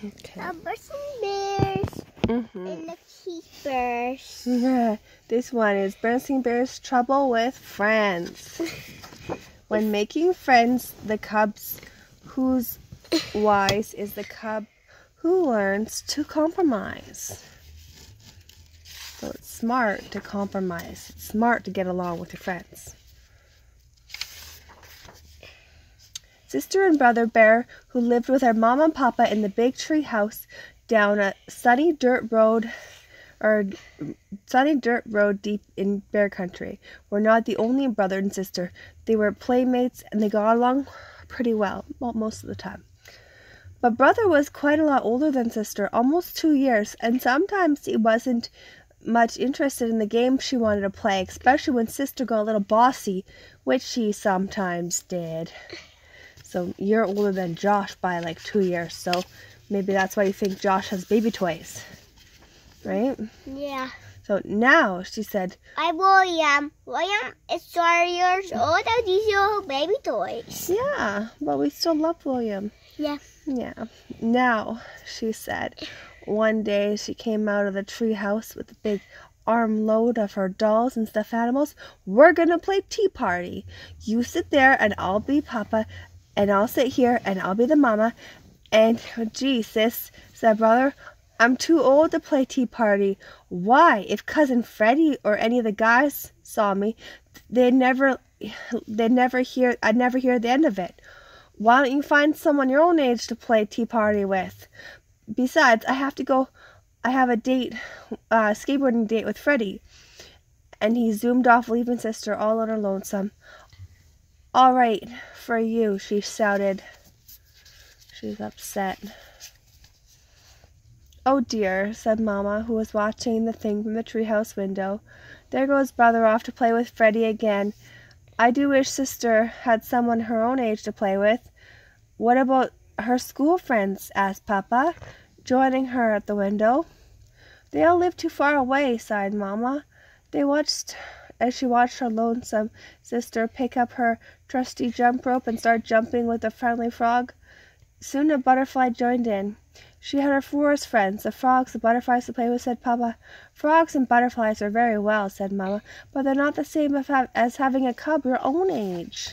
Okay. The Berenstain Bears and the Keepers. Yeah, this one is Berenstain Bears Trouble with Friends. When making friends, the cubs who's wise is the cub who learns to compromise. So it's smart to compromise. It's smart to get along with your friends. Sister and brother bear who lived with their mama and papa in the big tree house down a sunny dirt road deep in bear country were not the only brother and sister. They were playmates and they got along pretty well most of the time. But brother was quite a lot older than sister, almost 2 years, and sometimes he wasn't much interested in the game she wanted to play, especially when sister got a little bossy, which she sometimes did. So you're older than Josh by like 2 years, so maybe that's why you think Josh has baby toys, right? Yeah. So now, she said, William is 4 years old and these are baby toys. yeah, but we still love William. Yeah. Yeah. Now, she said, one day she came out of the tree house with a big armload of her dolls and stuffed animals. We're gonna play tea party. You sit there and I'll be Papa, and I'll sit here and I'll be the mama. And, gee, sis, said brother, I'm too old to play tea party. Why? If Cousin Freddie or any of the guys saw me, I'd never hear the end of it. Why don't you find someone your own age to play tea party with? Besides, I have a date, skateboarding date with Freddie. And he zoomed off, leaving sister all on her lonesome. All right, for you, she shouted. She's upset. Oh dear, said Mama, who was watching the thing from the treehouse window. There goes brother off to play with Freddie again. I do wish sister had someone her own age to play with. What about her school friends? Asked Papa, joining her at the window. They all live too far away, sighed Mama. As she watched her lonesome sister pick up her trusty jump rope and start jumping with the friendly frog. Soon a butterfly joined in. She had her forest friends, the frogs, the butterflies to play with, said Papa. Frogs and butterflies are very well, said Mama, but they're not the same as having a cub your own age.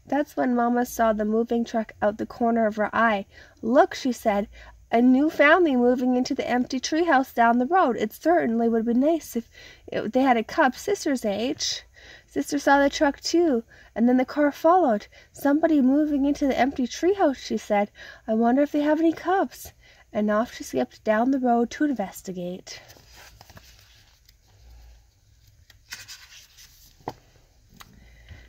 That's when Mama saw the moving truck out the corner of her eye. Look, she said, a new family moving into the empty treehouse down the road. It certainly would be nice if they had a cub sister's age. Sister saw the truck too, and then the car followed. Somebody moving into the empty treehouse, she said. I wonder if they have any cubs. And off she skipped down the road to investigate.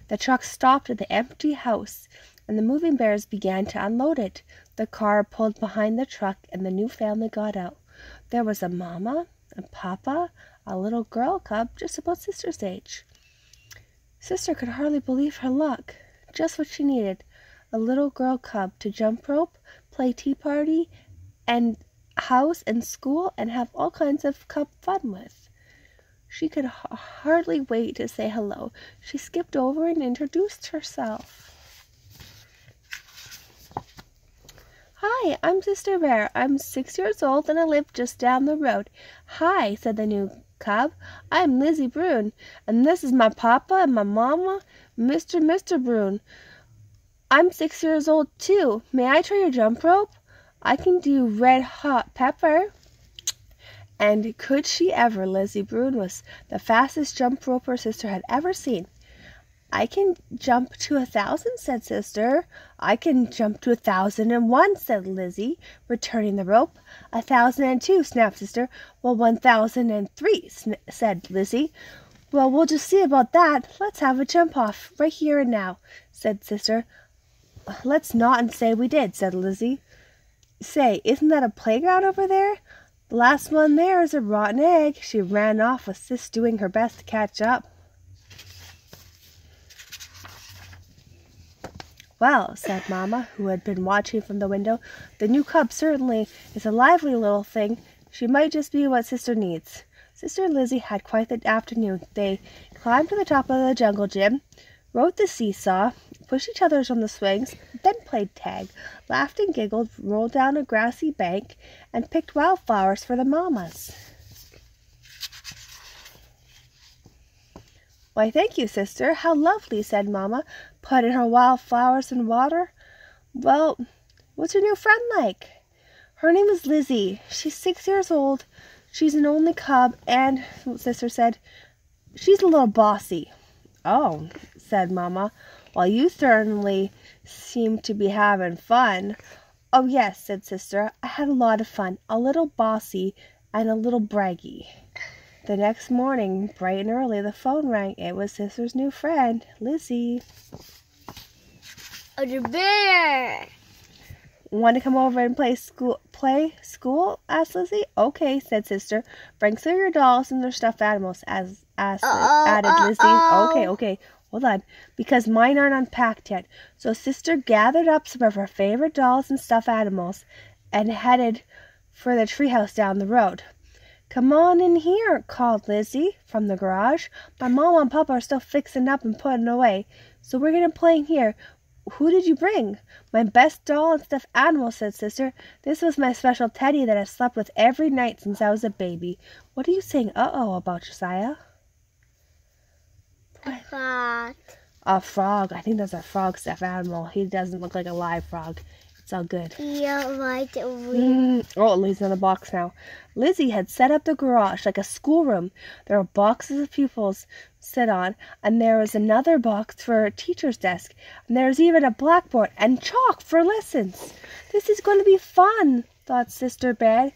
The truck stopped at the empty house, and the moving bears began to unload it. The car pulled behind the truck, and the new family got out. There was a mama, a papa, a little girl cub just about sister's age. Sister could hardly believe her luck. Just what she needed. A little girl cub to jump rope, play tea party, and house and school, and have all kinds of cub fun with. She could hardly wait to say hello. She skipped over and introduced herself. Hi, I'm Sister Bear. I'm 6 years old and I live just down the road. Hi, said the new cub. I'm Lizzie Brune, and this is my papa and my mama, Mr. Brune. I'm 6 years old too. May I try your jump rope? I can do red hot pepper. And could she ever, Lizzie Brune was the fastest jump rope her sister had ever seen. I can jump to 1,000, said sister. I can jump to 1,001, said Lizzie, returning the rope. 1,002, snapped sister. Well, 1,003, said Lizzie. Well, we'll just see about that. Let's have a jump off, right here and now, said sister. Let's not and say we did, said Lizzie. Say, isn't that a playground over there? The last one there is a rotten egg. She ran off with sis doing her best to catch up. Well, said Mama, who had been watching from the window, the new cub certainly is a lively little thing. She might just be what sister needs. Sister and Lizzie had quite the afternoon. They climbed to the top of the jungle gym, rode the seesaw, pushed each other on the swings, then played tag, laughed and giggled, rolled down a grassy bank, and picked wildflowers for the mamas. "Why, thank you, sister. How lovely," said Mamma, putting her wildflowers in water. "Well, what's your new friend like?" "Her name is Lizzie. She's 6 years old. She's an only cub, and," Sister said, "she's a little bossy." "Oh," said Mamma, "well, you certainly seem to be having fun." "Oh, yes," said Sister, "I had a lot of fun. A little bossy and a little braggy." The next morning, bright and early, the phone rang. It was Sister's new friend, Lizzie. "Oh, the bear!" "Want to come over and play school?" asked Lizzie. "Okay," said Sister. "Bring some of your dolls and their stuffed animals," added Lizzie. Okay, hold on, because mine aren't unpacked yet. So Sister gathered up some of her favorite dolls and stuffed animals and headed for the treehouse down the road. "Come on in here," called Lizzie from the garage. "My Mama and Papa are still fixing up and putting away, so we're going to play in here. Who did you bring?" "My best doll and stuffed animal," said Sister. "This was my special teddy that I've slept with every night since I was a baby." "What are you saying uh-oh about, Josiah?" "A frog." "A frog. I think that's a frog stuffed animal. He doesn't look like a live frog. It's all good." "Yeah, right." Oh, Lizzie's in the box now. Lizzie had set up the garage like a schoolroom. There were boxes of pupils sit on, and there was another box for a teacher's desk, and there was even a blackboard and chalk for lessons. "This is going to be fun," thought Sister Bear,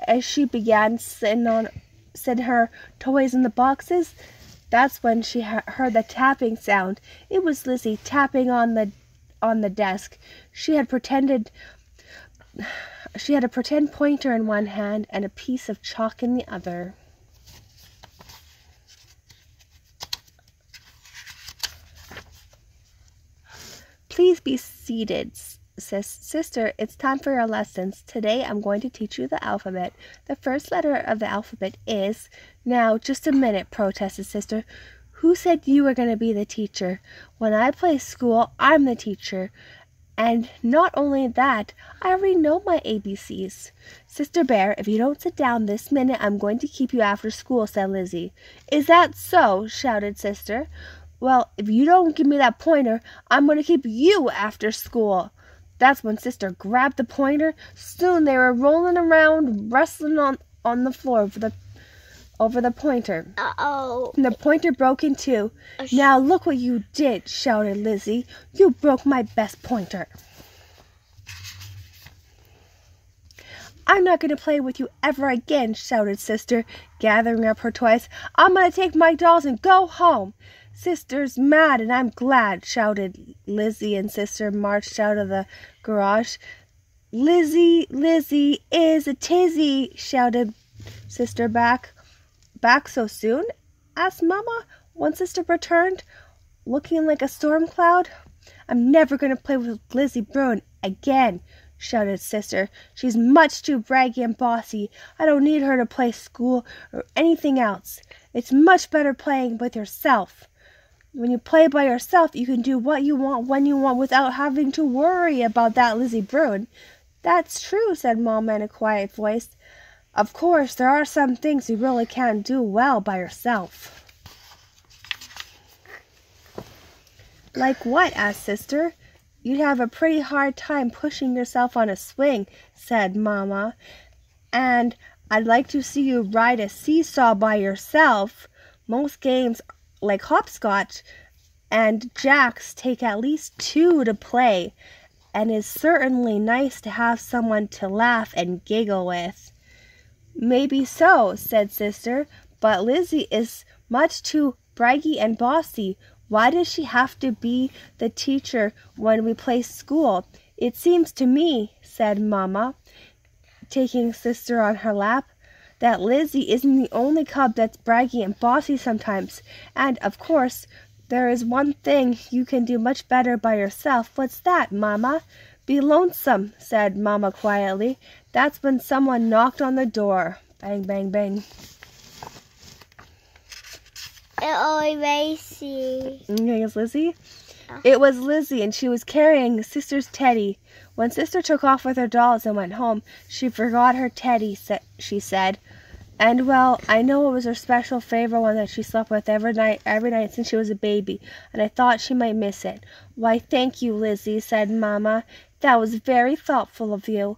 as she began setting her toys in the boxes. That's when she heard the tapping sound. It was Lizzie tapping on the desk. She had a pretend pointer in one hand and a piece of chalk in the other. "Please be seated, Sister. It's time for your lessons. Today I'm going to teach you the alphabet. The first letter of the alphabet is—" "Now, just a minute," protested Sister. "Who said you were going to be the teacher? When I play school, I'm the teacher. And not only that, I already know my ABCs. Sister Bear, if you don't sit down this minute, I'm going to keep you after school," said Lizzie. "Is that so?" shouted Sister. "Well, if you don't give me that pointer, I'm going to keep you after school." That's when Sister grabbed the pointer. Soon they were rolling around, wrestling on the floor over the pointer. Uh-oh. The pointer broke in two. "Now look what you did," shouted Lizzie. "You broke my best pointer." "I'm not going to play with you ever again," shouted Sister, gathering up her toys. "I'm going to take my dolls and go home." "Sister's mad and I'm glad," shouted Lizzie, and Sister marched out of the garage. Lizzie is a tizzy," shouted Sister back. "Back so soon?" asked Mama, when Sister returned, looking like a storm cloud. "I'm never going to play with Lizzie Bruin again," shouted Sister. "She's much too braggy and bossy. I don't need her to play school or anything else. It's much better playing with yourself. When you play by yourself, you can do what you want when you want without having to worry about that Lizzie Bruin." "That's true," said Mama in a quiet voice. "Of course, there are some things you really can't do well by yourself." "Like what?" asked Sister. "You'd have a pretty hard time pushing yourself on a swing," said Mama. "And I'd like to see you ride a seesaw by yourself. Most games like hopscotch and jacks take at least two to play, and it's certainly nice to have someone to laugh and giggle with." "Maybe so," said Sister, "but Lizzie is much too braggy and bossy. Why does she have to be the teacher when we play school?" "It seems to me," said Mama, taking Sister on her lap, "that Lizzie isn't the only cub that's braggy and bossy sometimes. And, of course, there is one thing you can do much better by yourself." "What's that, Mama?" "Be lonesome," said Mama quietly. That's when someone knocked on the door. Bang, bang, bang. Lizzie. You think it's Lizzie? Yeah. It was Lizzie, and she was carrying Sister's teddy. When Sister took off with her dolls and went home, she forgot her teddy, she said. And, well, I know it was her special favorite one that she slept with every night since she was a baby, and I thought she might miss it. Why, thank you, Lizzie, said Mama. That was very thoughtful of you.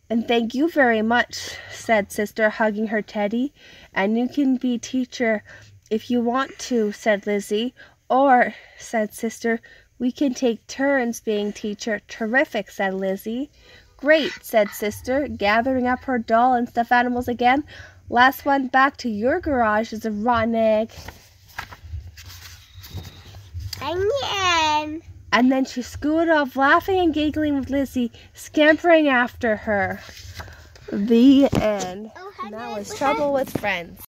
And thank you very much, said Sister, hugging her teddy. And you can be teacher if you want to, said Lizzie. Or, said Sister, we can take turns being teacher. Terrific, said Lizzie. Great, said Sister, gathering up her doll and stuffed animals again. Last one back to your garage is a rotten egg. Onion. And then she scooted off, laughing and giggling with Lizzie, scampering after her. The end. Oh, And that was Trouble with Friends.